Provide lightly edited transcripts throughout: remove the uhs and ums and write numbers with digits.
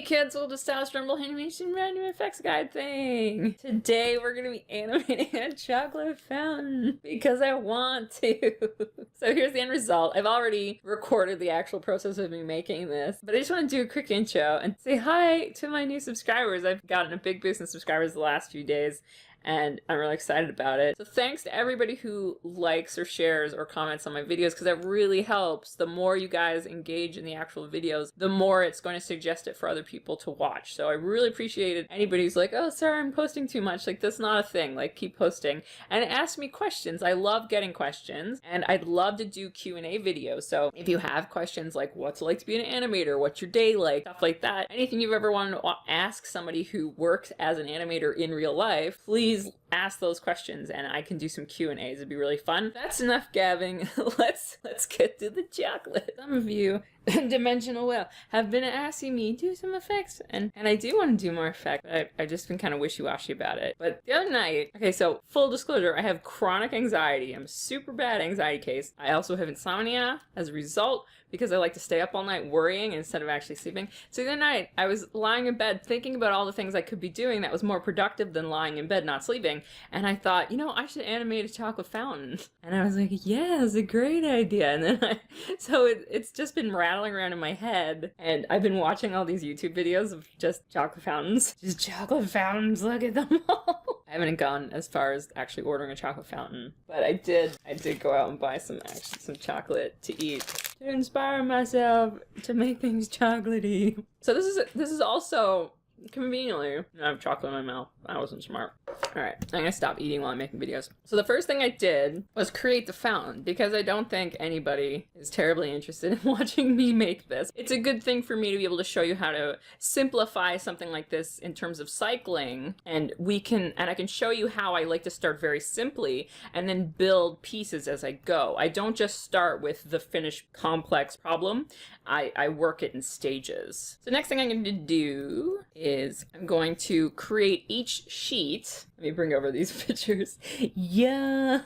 Hey kids, welcome to Stylus Rumble Animation Random Effects Guide thing! Today we're going to be animating a chocolate fountain because I want to. So here's the end result. I've already recorded the actual process of me making this, but I just want to do a quick intro and say hi to my new subscribers. I've gotten a big boost in subscribers the last few days, and I'm really excited about it. So thanks to everybody who likes or shares or comments on my videos, because that really helps. The more you guys engage in the actual videos, the more it's going to suggest it for other people to watch. So I really appreciated anybody who's like, oh, sorry, I'm posting too much. Like, that's not a thing. Like, keep posting. And ask me questions. I love getting questions, and I'd love to do Q&A videos. So if you have questions like what's it like to be an animator, what's your day like, stuff like that, anything you've ever wanted to ask somebody who works as an animator in real life, please ask those questions and I can do some Q&As. It'd be really fun. That's enough gabbing. Let's get to the chocolate. Some of you, Dimensional Whale, have been asking me do some effects, and I do want to do more effects, but I've just been kind of wishy-washy about it. But the other night, okay, so full disclosure, I have chronic anxiety. I'm a super bad anxiety case. I also have insomnia as a result, because I like to stay up all night worrying instead of actually sleeping. So the other night, I was lying in bed thinking about all the things I could be doing that was more productive than lying in bed not sleeping. And I thought, you know, I should animate a chocolate fountain. And I was like, yeah, it's a great idea. And then so it's just been rattling around in my head. And I've been watching all these YouTube videos of just chocolate fountains. Just chocolate fountains, look at them all. I haven't gone as far as actually ordering a chocolate fountain, but I did go out and buy some chocolate to eat to inspire myself to make things chocolatey. So this is also conveniently, I have chocolate in my mouth. I wasn't smart. Alright, I'm gonna stop eating while I'm making videos. So the first thing I did was create the fountain, because I don't think anybody is terribly interested in watching me make this. It's a good thing for me to be able to show you how to simplify something like this in terms of cycling, and I can show you how I like to start very simply and then build pieces as I go. I don't just start with the finished complex problem. I work it in stages. So next thing I'm going to do is I'm going to create each sheet. Let me bring over these pictures. Yeah.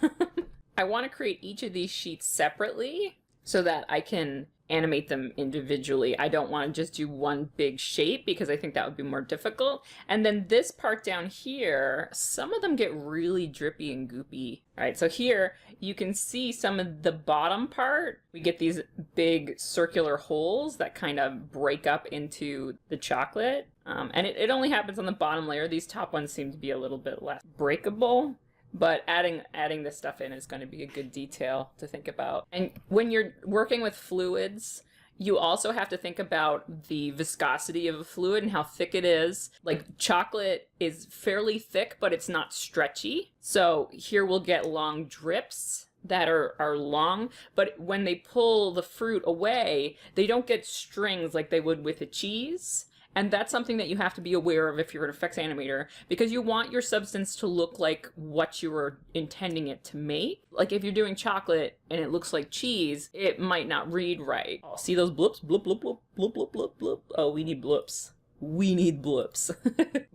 I want to create each of these sheets separately so that I can animate them individually. I don't want to just do one big shape because I think that would be more difficult. And then this part down here, some of them get really drippy and goopy. All right, so here you can see some of the bottom part. We get these big circular holes that kind of break up into the chocolate. And it only happens on the bottom layer. These top ones seem to be a little bit less breakable. But adding this stuff in is going to be a good detail to think about. And when you're working with fluids, you also have to think about the viscosity of a fluid and how thick it is. Like, chocolate is fairly thick, but it's not stretchy. So here we'll get long drips that are long, but when they pull the fruit away, they don't get strings like they would with a cheese. And that's something that you have to be aware of if you're an effects animator, because you want your substance to look like what you were intending it to make. Like, if you're doing chocolate and it looks like cheese, it might not read right. Oh, see those blips? Bloop, bloop, bloop, bloop, bloop, bloop, bloop. Oh, we need blips. We need blips.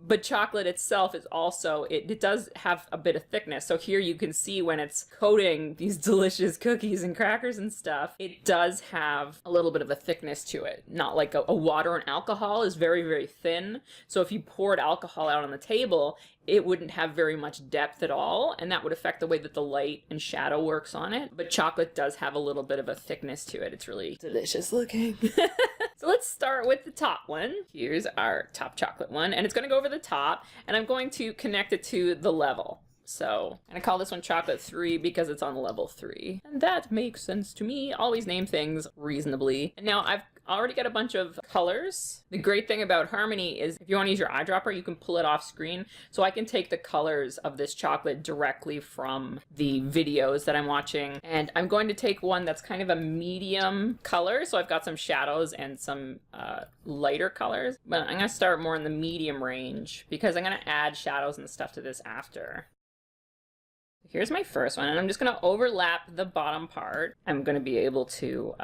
But chocolate itself is also, it does have a bit of thickness. So here you can see when it's coating these delicious cookies and crackers and stuff, it does have a little bit of a thickness to it. Not like a water and alcohol is very, very thin. So if you poured alcohol out on the table, it wouldn't have very much depth at all, and that would affect the way that the light and shadow works on it. But chocolate does have a little bit of a thickness to it. It's really delicious looking. So let's start with the top one. Here's our top chocolate one, and it's going to go over the top, and I'm going to connect it to the level. So I'm gonna call this one chocolate 3 because it's on level 3. And that makes sense to me. Always name things reasonably. And now I've already got a bunch of colors. The great thing about Harmony is if you want to use your eyedropper, you can pull it off screen. So I can take the colors of this chocolate directly from the videos that I'm watching. And I'm going to take one that's kind of a medium color. So I've got some shadows and some lighter colors. But I'm gonna start more in the medium range because I'm gonna add shadows and stuff to this after. Here's my first one, and I'm just going to overlap the bottom part. I'm going to be able to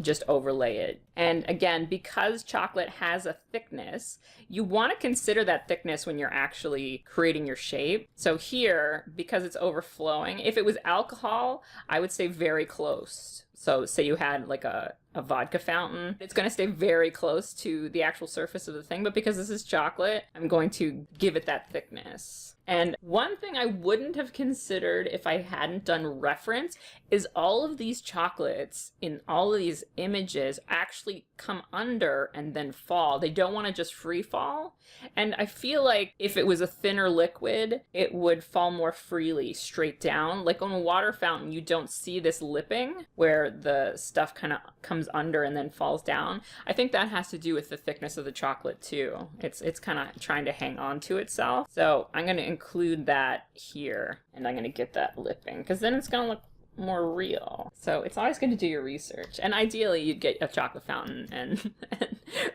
just overlay it. And again, because chocolate has a thickness, you want to consider that thickness when you're actually creating your shape. So here, because it's overflowing, if it was alcohol, I would say very close. So say you had like a a vodka fountain. It's going to stay very close to the actual surface of the thing, but because this is chocolate, I'm going to give it that thickness. And one thing I wouldn't have considered if I hadn't done reference is all of these chocolates in all of these images actually come under and then fall. They don't want to just free fall. And I feel like if it was a thinner liquid, it would fall more freely straight down. Like on a water fountain, you don't see this lipping where the stuff kind of comes under and then falls down. I think that has to do with the thickness of the chocolate too. It's kind of trying to hang on to itself. So I'm going to include that here, and I'm going to get that lipping because then it's going to look more real. So it's always good to do your research, and ideally you'd get a chocolate fountain and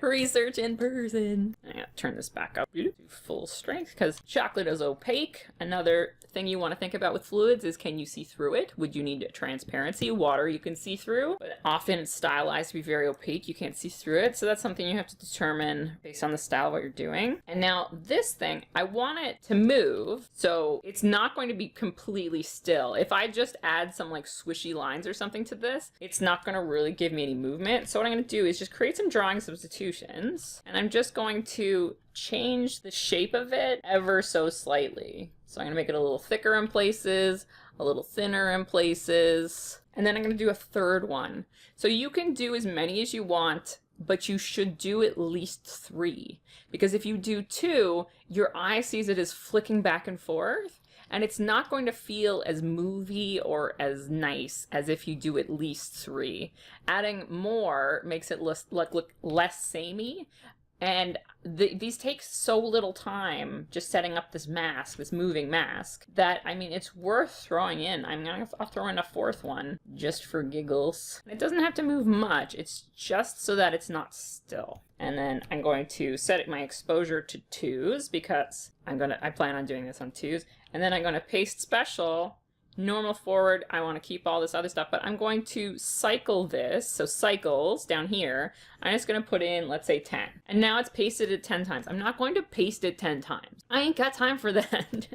research in person. I'm gonna turn this back up to full strength because chocolate is opaque. Another thing you want to think about with fluids is, can you see through it? Would you need transparency? Water you can see through, but often it's stylized to be very opaque. You can't see through it, so that's something you have to determine based on the style of what you're doing. And now this thing, I want it to move, so it's not going to be completely still. If I just add some like swishy lines or something to this, it's not going to really give me any movement. So what I'm going to do is just create some drawing substitutions, and I'm just going to change the shape of it ever so slightly. So I'm going to make it a little thicker in places, a little thinner in places, and then I'm going to do a third one. So you can do as many as you want, but you should do at least 3, because if you do 2, your eye sees it as flicking back and forth, and it's not going to feel as movie or as nice as if you do at least 3. Adding more makes it look less samey, and these take so little time just setting up this mask, this moving mask, that, I mean, it's worth throwing in. I'll throw in a 4th one just for giggles. It doesn't have to move much. It's just so that it's not still. And then I'm going to set my exposure to 2s because I plan on doing this on 2s. And then I'm going to paste special, normal forward. I want to keep all this other stuff, but I'm going to cycle this. So cycles down here, I'm just going to put in, let's say 10. And now it's pasted it 10 times. I'm not going to paste it 10 times. I ain't got time for that.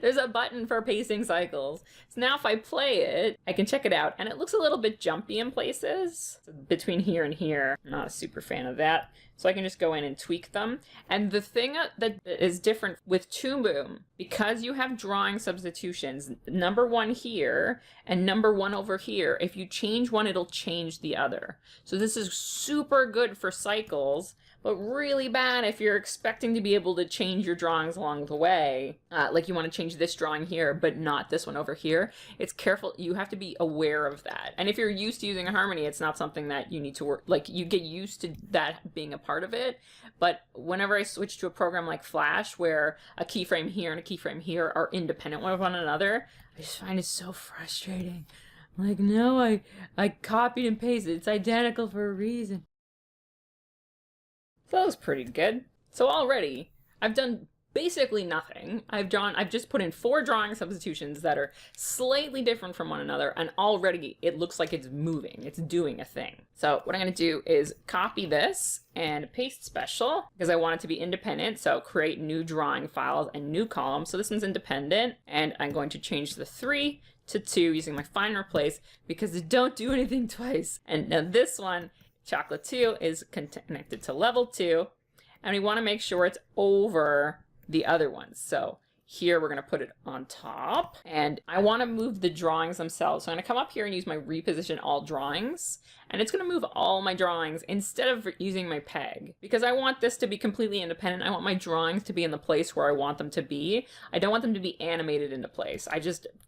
There's a button for pasting cycles. So now if I play it, I can check it out, and it looks a little bit jumpy in places. So between here and here, I'm not a super fan of that. So I can just go in and tweak them. And the thing that is different with Toon Boom, because you have drawing substitutions, number 1 here and number 1 over here, if you change one, it'll change the other. So this is super good for cycles, but really bad if you're expecting to be able to change your drawings along the way. Like you want to change this drawing here, but not this one over here. It's careful. You have to be aware of that. And if you're used to using a harmony, it's not something that you need to work, like you get used to that being a part of it. But whenever I switch to a program like Flash, where a keyframe here and a keyframe here are independent of one another, I just find it so frustrating. Like, no, I copied and pasted. It's identical for a reason. So that was pretty good. So already, I've done basically nothing. I've just put in 4 drawing substitutions that are slightly different from one another, and already it looks like it's moving. It's doing a thing. So what I'm going to do is copy this and paste special, because I want it to be independent. So create new drawing files and new columns. So this one's independent, and I'm going to change the 3 to 2 using my find and replace, because it don't do anything twice. And now this one, chocolate 2, is connected to level 2, and we want to make sure it's over the other ones. So here we're going to put it on top, and I want to move the drawings themselves. So I'm going to come up here and use my reposition all drawings, and it's going to move all my drawings instead of using my peg, because I want this to be completely independent. I want my drawings to be in the place where I want them to be. I don't want them to be animated into place.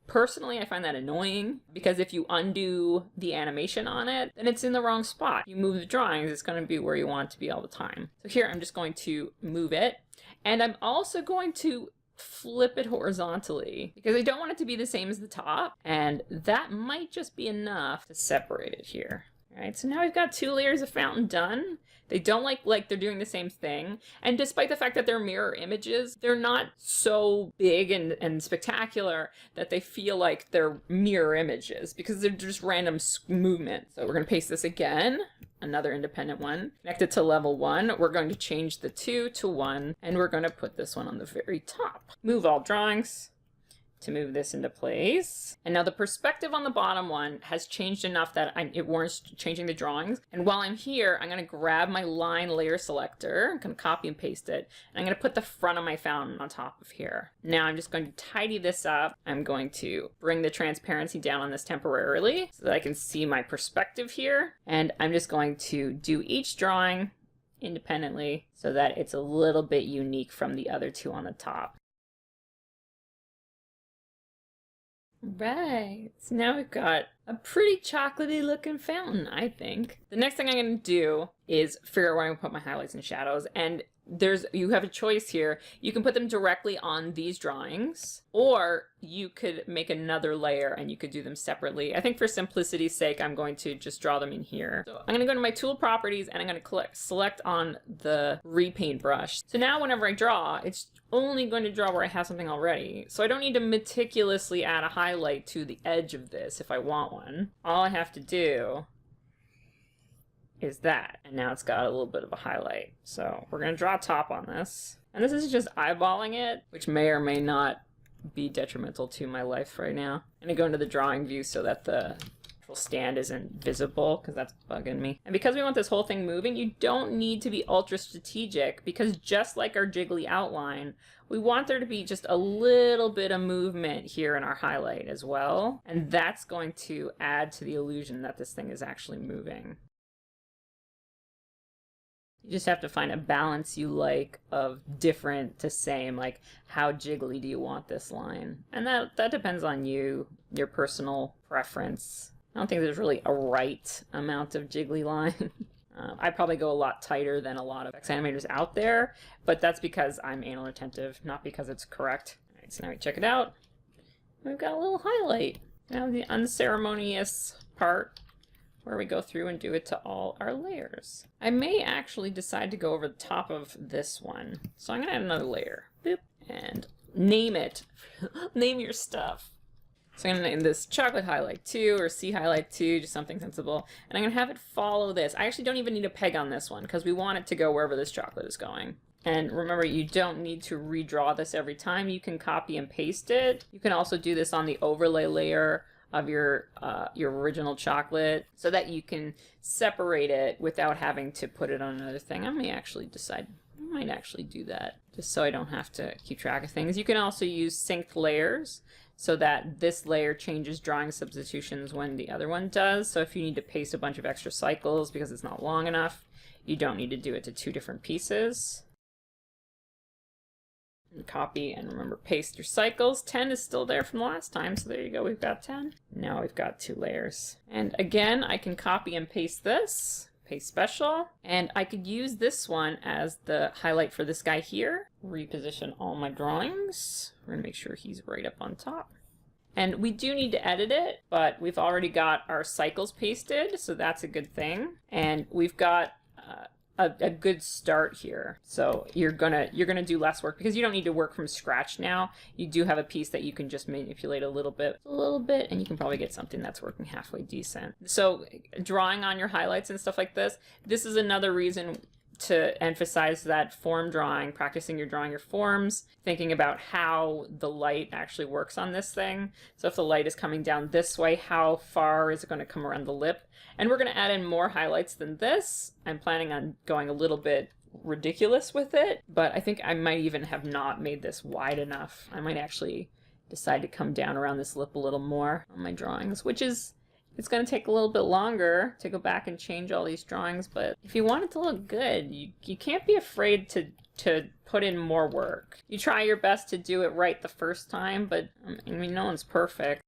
Personally, I find that annoying, because if you undo the animation on it, then it's in the wrong spot. You move the drawings, it's going to be where you want it to be all the time. So here I'm just going to move it, and I'm also going to flip it horizontally, because I don't want it to be the same as the top, and that might just be enough to separate it here. All right, so now we've got 2 layers of fountain done. They don't like they're doing the same thing, and despite the fact that they're mirror images, they're not so big and spectacular that they feel like they're mirror images, because they're just random movement. So we're going to paste this again, another independent one, connect it to level 1. We're going to change the 2 to 1, and we're going to put this one on the very top. Move all drawings, to move this into place. And now the perspective on the bottom one has changed enough that it warrants changing the drawings. And while I'm here, I'm going to grab my line layer selector. I'm going to copy and paste it. And I'm going to put the front of my fountain on top of here. Now I'm just going to tidy this up. I'm going to bring the transparency down on this temporarily so that I can see my perspective here. And I'm just going to do each drawing independently so that it's a little bit unique from the other two on the top. Right, so now we've got a pretty chocolatey looking fountain, I think. The next thing I'm going to do is figure out where I'm going to put my highlights and shadows, and you have a choice here. You can put them directly on these drawings, or you could make another layer and you could do them separately. I think for simplicity's sake, I'm going to just draw them in here. So I'm going to go to my tool properties and I'm going to select on the repaint brush. So now whenever I draw, it's only going to draw where I have something already. So I don't need to meticulously add a highlight to the edge of this if I want one. All I have to do is that, and now it's got a little bit of a highlight. So we're going to draw a top on this, and this is just eyeballing it, which may or may not be detrimental to my life right now. I'm going to go into the drawing view so that the actual stand isn't visible, because that's bugging me. And because we want this whole thing moving, you don't need to be ultra strategic, because just like our jiggly outline, we want there to be just a little bit of movement here in our highlight as well, and that's going to add to the illusion that this thing is actually moving. You just have to find a balance you like of different to same, like how jiggly do you want this line? And that depends on you, your personal preference. I don't think there's really a right amount of jiggly line. I probably go a lot tighter than a lot of animators out there, but that's because I'm anal retentive, not because it's correct. All right, so now we check it out. We've got a little highlight. Now the unceremonious part, where we go through and do it to all our layers. I may actually decide to go over the top of this one. So I'm gonna add another layer. Boop. And name it. Name your stuff. So I'm gonna name this chocolate highlight 2 or C highlight 2, just something sensible. And I'm gonna have it follow this. I actually don't even need a peg on this one because we want it to go wherever this chocolate is going. And remember, you don't need to redraw this every time. You can copy and paste it. You can also do this on the overlay layer of your original chocolate so that you can separate it without having to put it on another thing. I might actually do that just so I don't have to keep track of things. You can also use synced layers so that this layer changes drawing substitutions when the other one does. So if you need to paste a bunch of extra cycles because it's not long enough, you don't need to do it to 2 different pieces. And copy and remember, paste your cycles. 10 is still there from the last time, so there you go, we've got 10. Now we've got 2 layers. And again, I can copy and paste this, paste special, and I could use this one as the highlight for this guy here. Reposition all my drawings. We're gonna make sure he's right up on top. And we do need to edit it, but we've already got our cycles pasted, so that's a good thing. And we've got a good start here. So you're gonna do less work because you don't need to work from scratch now. You do have a piece that you can just manipulate a little bit, and you can probably get something that's working halfway decent. So drawing on your highlights and stuff like this is another reason to emphasize that form drawing, practicing your drawing your forms, thinking about how the light actually works on this thing. So if the light is coming down this way, how far is it going to come around the lip? And we're going to add in more highlights than this. I'm planning on going a little bit ridiculous with it, but I think I might even have not made this wide enough. I might actually decide to come down around this lip a little more on my drawings, which is, it's going to take a little bit longer to go back and change all these drawings, but if you want it to look good, you can't be afraid to put in more work. You try your best to do it right the first time, but I mean, no one's perfect.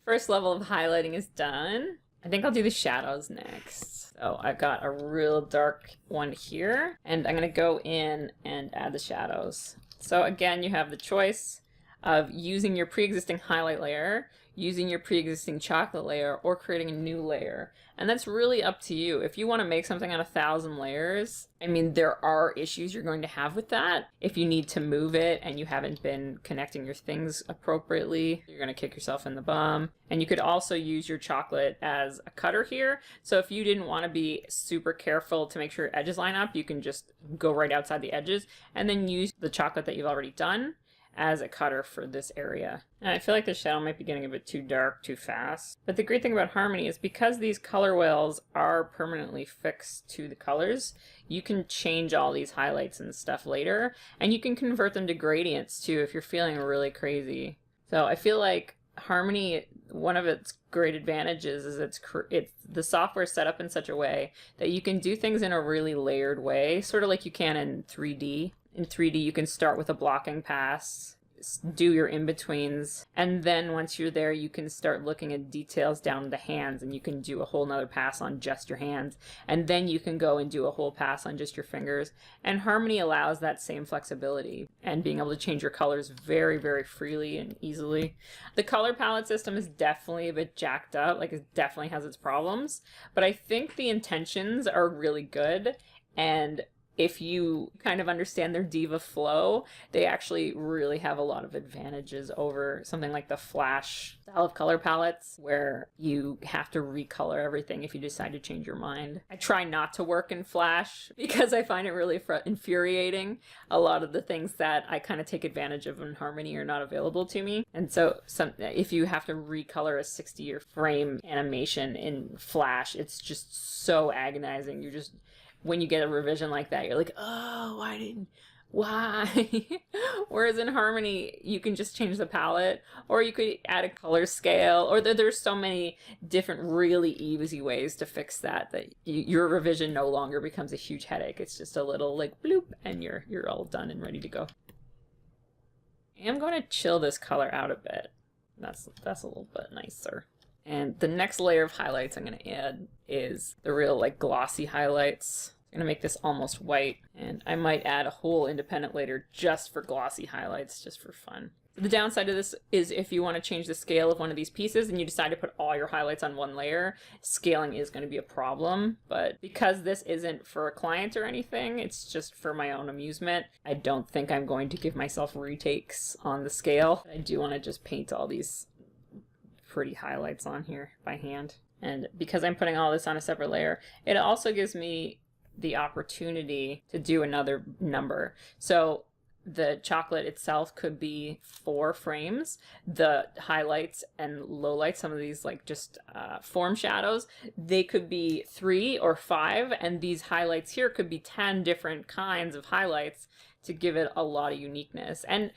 First level of highlighting is done. I think I'll do the shadows next. So I've got a real dark one here, and I'm going to go in and add the shadows. So again, you have the choice of using your pre-existing highlight layer, using your pre-existing chocolate layer, or creating a new layer. And that's really up to you. If you want to make something on 1,000 layers, I mean, there are issues you're going to have with that. If you need to move it and you haven't been connecting your things appropriately, you're going to kick yourself in the bum. And you could also use your chocolate as a cutter here. So if you didn't want to be super careful to make sure your edges line up, you can just go right outside the edges and then use the chocolate that you've already done. as a cutter for this area. And I feel like the shadow might be getting a bit too dark too fast. But the great thing about Harmony is because these color whales are permanently fixed to the colors, you can change all these highlights and stuff later, and you can convert them to gradients too if you're feeling really crazy. So I feel like Harmony, one of its great advantages is it's the software is set up in such a way that you can do things in a really layered way, sort of like you can in 3D. In 3D, you can start with a blocking pass, do your in-betweens, and then once you're there, you can start looking at details down the hands, and you can do a whole nother pass on just your hands, and then you can go and do a whole pass on just your fingers. And Harmony allows that same flexibility and being able to change your colors very, very freely and easily. The color palette system is definitely a bit jacked up, like it definitely has its problems, but I think the intentions are really good, and if you kind of understand their diva flow, they actually really have a lot of advantages over something like the Flash style of color palettes, where you have to recolor everything if you decide to change your mind. I try not to work in Flash because I find it really infuriating. A lot of the things that I kind of take advantage of in Harmony are not available to me. And so if you have to recolor a 60 frame animation in Flash, it's just so agonizing. When you get a revision like that, you're like, oh, why? Whereas in Harmony, you can just change the palette, or you could add a color scale, or there's so many different really easy ways to fix that your revision no longer becomes a huge headache. It's just a little like bloop, and you're all done and ready to go. I'm going to chill this color out a bit. That's a little bit nicer. And the next layer of highlights I'm going to add is the real like glossy highlights. I'm going to make this almost white, and I might add a whole independent layer just for glossy highlights, just for fun. The downside of this is if you want to change the scale of one of these pieces and you decide to put all your highlights on one layer, scaling is going to be a problem. But because this isn't for a client or anything, it's just for my own amusement, I don't think I'm going to give myself retakes on the scale. I do want to just paint all these pretty highlights on here by hand. And because I'm putting all this on a separate layer, it also gives me the opportunity to do another number. So the chocolate itself could be 4 frames. The highlights and lowlights, some of these like just form shadows, they could be 3 or 5, and these highlights here could be 10 different kinds of highlights to give it a lot of uniqueness. And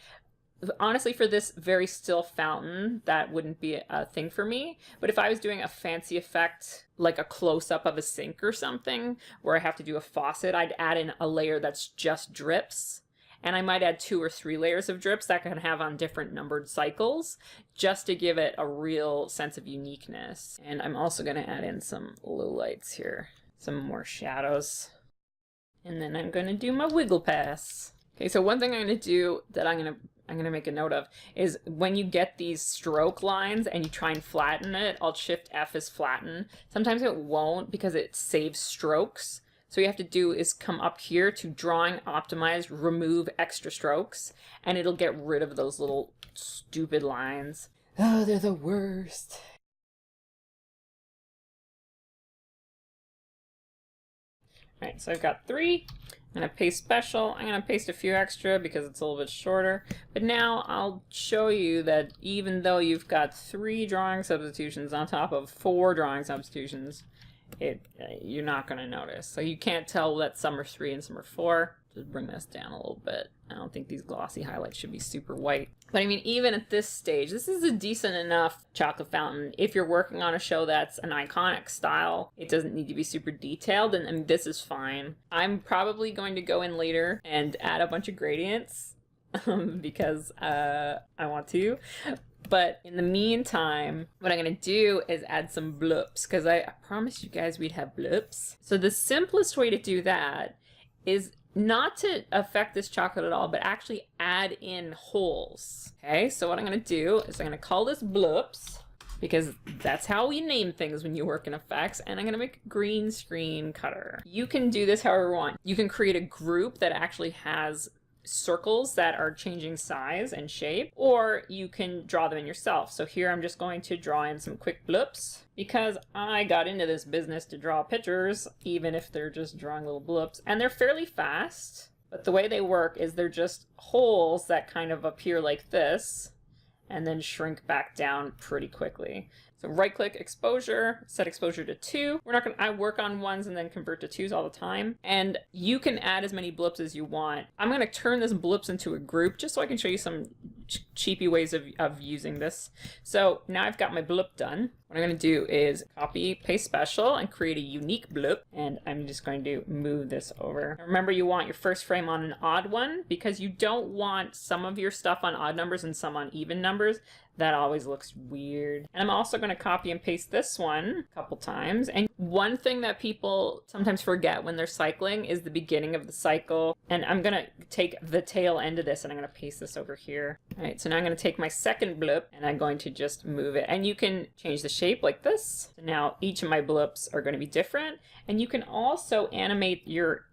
honestly, for this very still fountain, that wouldn't be a thing for me. But if I was doing a fancy effect, like a close-up of a sink or something, where I have to do a faucet, I'd add in a layer that's just drips. And I might add 2 or 3 layers of drips that I can have on different numbered cycles, just to give it a real sense of uniqueness. And I'm also going to add in some lowlights here, some more shadows. And then I'm going to do my wiggle pass. Okay, so one thing I'm going to do that I'm going to make a note of is when you get these stroke lines and you try and flatten it, Alt Shift F is flatten. Sometimes it won't because it saves strokes. So what you have to do is come up here to Drawing, Optimize, Remove Extra Strokes, and it'll get rid of those little stupid lines. Oh, they're the worst. All right, so I've got 3. I'm going to paste special. I'm going to paste a few extra because it's a little bit shorter. But now I'll show you that even though you've got 3 drawing substitutions on top of 4 drawing substitutions, you're not going to notice. So you can't tell that some are 3 and some are 4. Just bring this down a little bit. I don't think these glossy highlights should be super white. But I mean, even at this stage, this is a decent enough chocolate fountain. If you're working on a show that's an iconic style, it doesn't need to be super detailed, and this is fine. I'm probably going to go in later and add a bunch of gradients because I want to. But in the meantime, what I'm going to do is add some blips, because I promised you guys we'd have blips. So the simplest way to do that is not to affect this chocolate at all, but actually add in holes. Okay, so what I'm going to do is I'm going to call this blips, because that's how we name things when you work in effects, and I'm going to make a green screen cutter. You can do this however you want. You can create a group that actually has circles that are changing size and shape, or you can draw them in yourself. So here I'm just going to draw in some quick blips because I got into this business to draw pictures, even if they're just drawing little blips, and they're fairly fast. But the way they work is they're just holes that kind of appear like this and then shrink back down pretty quickly. So right click exposure, set exposure to 2. I work on 1s and then convert to 2s all the time. And you can add as many blips as you want. I'm gonna turn this blips into a group just so I can show you some cheapy ways of using this. So now I've got my blip done. What I'm gonna do is copy, paste special, and create a unique blip. And I'm just going to move this over. Remember, you want your first frame on an odd one because you don't want some of your stuff on odd numbers and some on even numbers. That always looks weird. And I'm also going to copy and paste this one a couple times. And one thing that people sometimes forget when they're cycling is the beginning of the cycle. And I'm going to take the tail end of this and I'm going to paste this over here. All right, so now I'm going to take my second blip and I'm going to just move it. And you can change the shape like this. So now each of my blips are going to be different. And you can also animate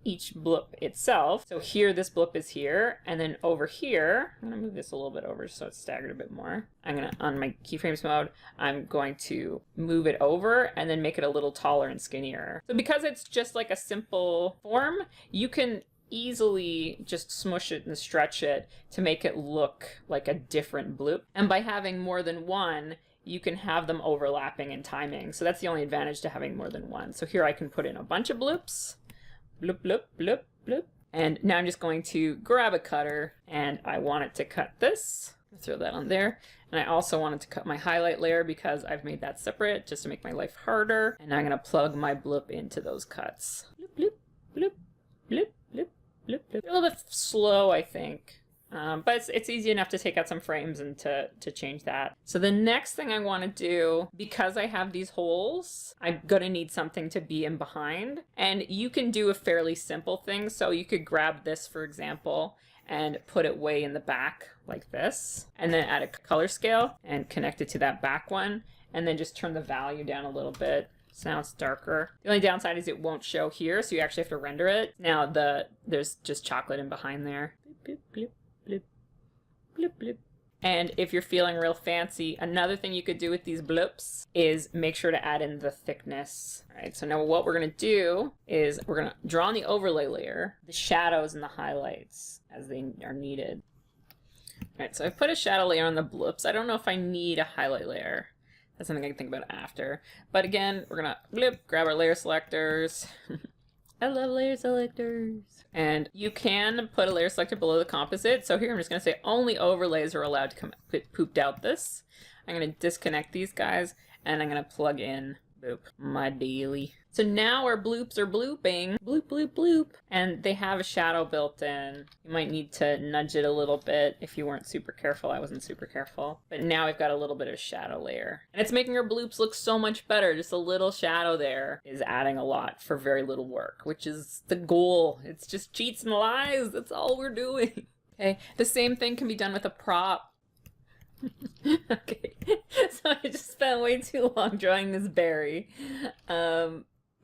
each blip itself. So here, this blip is here. And then over here, I'm going to move this a little bit over so it's staggered a bit more. I'm going to, on my keyframes mode, I'm going to move it over and then make it a little taller and skinnier. So because it's just like a simple form, you can easily just smush it and stretch it to make it look like a different blip. And by having more than one, you can have them overlapping in timing. So that's the only advantage to having more than one. So here I can put in a bunch of blips. Bloop, bloop, bloop, bloop. And now I'm just going to grab a cutter and I want it to cut this. Throw that on there. And I also wanted to cut my highlight layer because I've made that separate just to make my life harder. And I'm going to plug my blip into those cuts. Bloop, bloop, bloop, bloop, bloop, bloop, bloop. They're a little bit slow, I think. But it's easy enough to take out some frames and to change that. So the next thing I want to do, because I have these holes, I'm going to need something to be in behind. And you can do a fairly simple thing. So you could grab this, for example, and put it way in the back like this, and then add a color scale and connect it to that back one, and then just turn the value down a little bit. So now it's darker. The only downside is it won't show here, so you actually have to render it. Now there's just chocolate in behind there. Bloop, bloop, bloop, bloop, bloop. And if you're feeling real fancy, another thing you could do with these blips is make sure to add in the thickness. All right, so now what we're gonna do is we're gonna draw on the overlay layer, the shadows and the highlights as they are needed. All right, so I've put a shadow layer on the blips. I don't know if I need a highlight layer. That's something I can think about after. But again, we're gonna blip, grab our layer selectors. I love layer selectors. And you can put a layer selector below the composite. So here I'm just going to say only overlays are allowed to come pooped out this. I'm going to disconnect these guys and I'm going to plug in boop, my daily. So now our bloops are blooping, bloop, bloop, bloop, and they have a shadow built in. You might need to nudge it a little bit if you weren't super careful. I wasn't super careful. But now we've got a little bit of shadow layer. And it's making our bloops look so much better. Just a little shadow there is adding a lot for very little work, which is the goal. It's just cheats and lies. That's all we're doing. Okay, the same thing can be done with a prop. Okay, so I just spent way too long drawing this berry.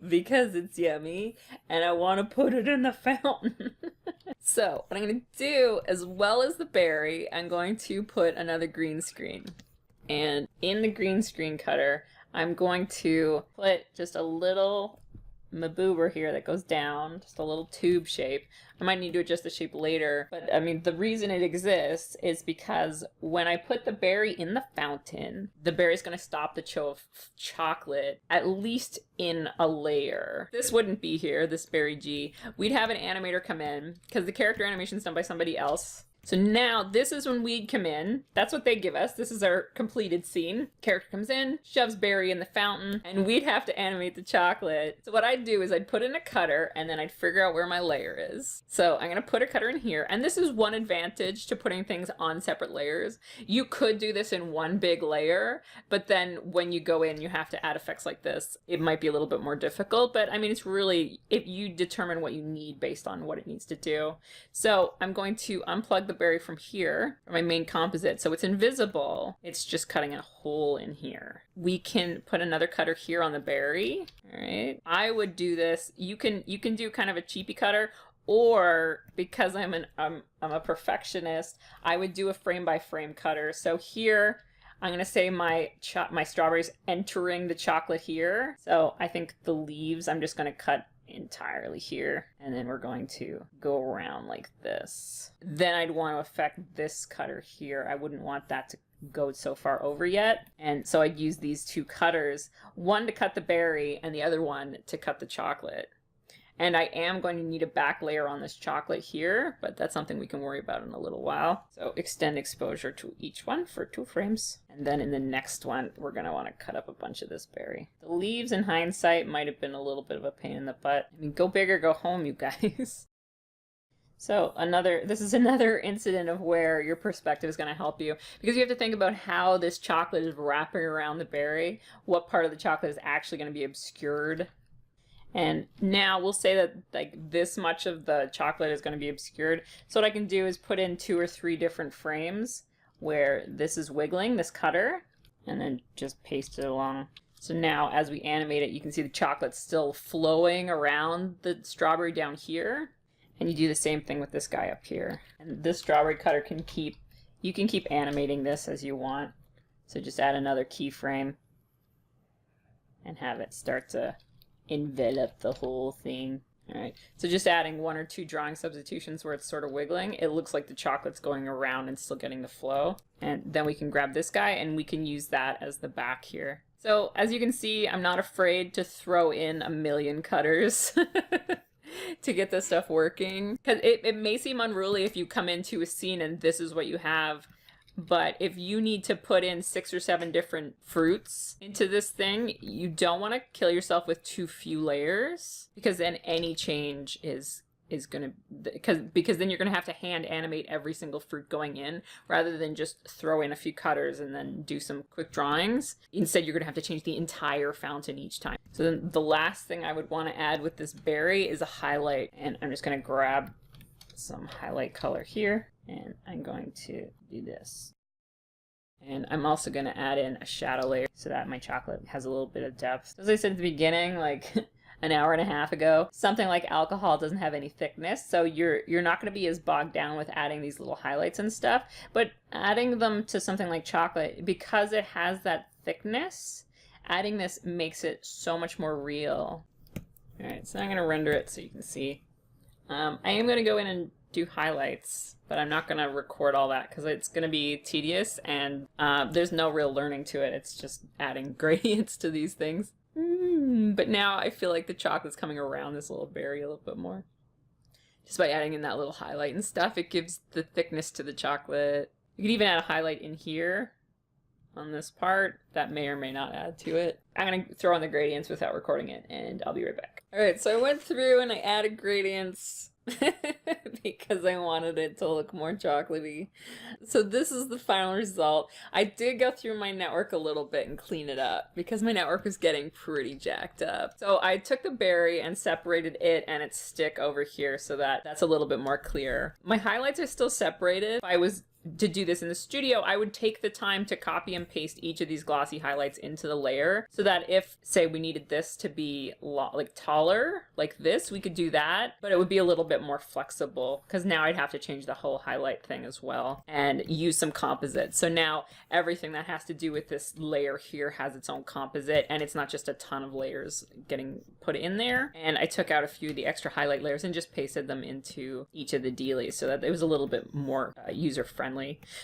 Because it's yummy and I want to put it in the fountain. So what I'm going to do, as well as the berry, I'm going to put another green screen. And in the green screen cutter, I'm going to put just a little maboober here that goes down, just a little tube shape. I might need to adjust the shape later, but I mean, the reason it exists is because when I put the berry in the fountain, the berry's going to stop the show of chocolate, at least in a layer. This wouldn't be here, this berry G. We'd have an animator come in, because the character animation is done by somebody else. So now this is when we'd come in. That's what they give us. This is our completed scene. Character comes in, shoves berry in the fountain, and we'd have to animate the chocolate. So what I'd do is I'd put in a cutter and then I'd figure out where my layer is. So I'm gonna put a cutter in here. And this is one advantage to putting things on separate layers. You could do this in one big layer, but then when you go in, you have to add effects like this. It might be a little bit more difficult, but I mean, it's really, if you determine what you need based on what it needs to do. So I'm going to unplug the berry from here, from my main composite, so it's invisible. It's just cutting a hole in here. We can put another cutter here on the berry. All right, I would do this. You can do kind of a cheapy cutter, or because I'm a perfectionist, I would do a frame by frame cutter. So here I'm gonna say my strawberries entering the chocolate here. So I think the leaves I'm just gonna cut entirely here. And then we're going to go around like this. Then I'd want to affect this cutter here. I wouldn't want that to go so far over yet. And so I'd use these two cutters, one to cut the berry and the other one to cut the chocolate. And I am going to need a back layer on this chocolate here, but that's something we can worry about in a little while. So extend exposure to each one for 2 frames. And then in the next one, we're going to want to cut up a bunch of this berry. The leaves in hindsight might have been a little bit of a pain in the butt. I mean, go big or go home, you guys. So this is another incident of where your perspective is going to help you, because you have to think about how this chocolate is wrapping around the berry, what part of the chocolate is actually going to be obscured. And now we'll say that like this much of the chocolate is going to be obscured. So what I can do is put in 2 or 3 different frames where this is wiggling, this cutter, and then just paste it along. So now as we animate it, you can see the chocolate's still flowing around the strawberry down here. And you do the same thing with this guy up here. And this strawberry cutter you can keep animating this as you want. So just add another keyframe and have it start to envelop the whole thing. All right, so just adding 1 or 2 drawing substitutions where it's sort of wiggling, it looks like the chocolate's going around and still getting the flow. And then we can grab this guy and we can use that as the back here. So as you can see, I'm not afraid to throw in a million cutters to get this stuff working. Because it may seem unruly if you come into a scene and this is what you have. But if you need to put in 6 or 7 different fruits into this thing, you don't want to kill yourself with too few layers, because then any change is going to, because then you're going to have to hand animate every single fruit going in rather than just throw in a few cutters and then do some quick drawings. Instead, you're going to have to change the entire fountain each time. So then the last thing I would want to add with this berry is a highlight, and I'm just going to grab some highlight color here. And I'm going to do this. And I'm also going to add in a shadow layer so that my chocolate has a little bit of depth. As I said at the beginning, like an hour and a half ago, something like alcohol doesn't have any thickness, so you're not going to be as bogged down with adding these little highlights and stuff. But adding them to something like chocolate, because it has that thickness, adding this makes it so much more real. Alright, so I'm going to render it so you can see. I am going to go in and do highlights, but I'm not going to record all that because it's going to be tedious, and there's no real learning to it. It's just adding gradients to these things. But now I feel like the chocolate's coming around this little berry a little bit more. Just by adding in that little highlight and stuff, it gives the thickness to the chocolate. You could even add a highlight in here on this part. That may or may not add to it. I'm going to throw in the gradients without recording it, and I'll be right back. Alright, so I went through and I added gradients because I wanted it to look more chocolatey. So this is the final result. I did go through my network a little bit and clean it up because my network was getting pretty jacked up. So I took the berry and separated it and its stick over here so that that's a little bit more clear. My highlights are still separated. If I was to do this in the studio, I would take the time to copy and paste each of these glossy highlights into the layer so that if, say, we needed this to be like taller, like this, we could do that, but it would be a little bit more flexible because now I'd have to change the whole highlight thing as well and use some composite. So now everything that has to do with this layer here has its own composite, and it's not just a ton of layers getting put in there. And I took out a few of the extra highlight layers and just pasted them into each of the dealies so that it was a little bit more user-friendly.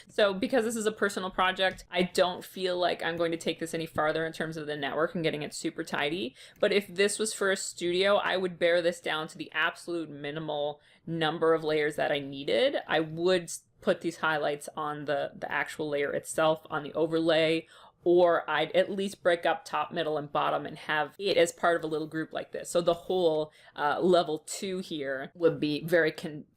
So because this is a personal project, I don't feel like I'm going to take this any farther in terms of the network and getting it super tidy. But if this was for a studio, I would bear this down to the absolute minimal number of layers that I needed. I would put these highlights on the actual layer itself, on the overlay, or I'd at least break up top, middle, and bottom and have it as part of a little group like this. So the whole level 2 here would be very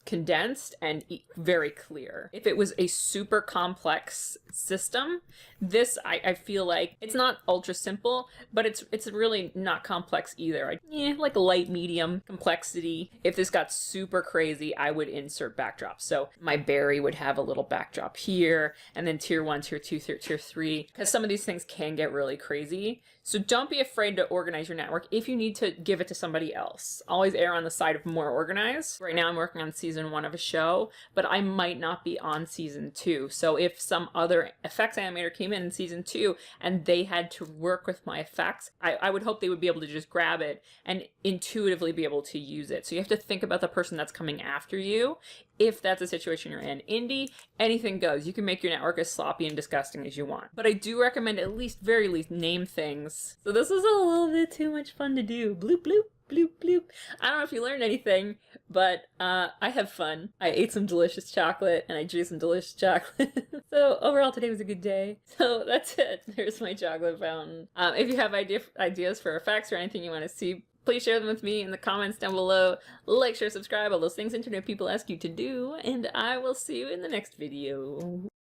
condensed and very clear. If it was a super complex system, this I feel like it's not ultra simple, but it's really not complex either. Like a light medium complexity. If this got super crazy, I would insert backdrops. So my berry would have a little backdrop here, and then tier 1, tier 2, tier 3, because some of these things can get really crazy. So don't be afraid to organize your network if you need to give it to somebody else. Always err on the side of more organized. Right now I'm working on season 1 of a show, but I might not be on season 2. So if some other effects animator came in season 2 and they had to work with my effects, I would hope they would be able to just grab it and intuitively be able to use it. So you have to think about the person that's coming after you if that's a situation you're in. Indie, anything goes. You can make your network as sloppy and disgusting as you want. But I do recommend at least, very least, name things. So this was a little bit too much fun to do. Bloop, bloop. Bloop, bloop. I don't know if you learned anything, but I have fun. I ate some delicious chocolate and I drew some delicious chocolate. So overall today was a good day. So that's it. There's my chocolate fountain. If you have ideas for effects or anything you want to see, please share them with me in the comments down below. Like, share, subscribe, all those things internet people ask you to do, and I will see you in the next video.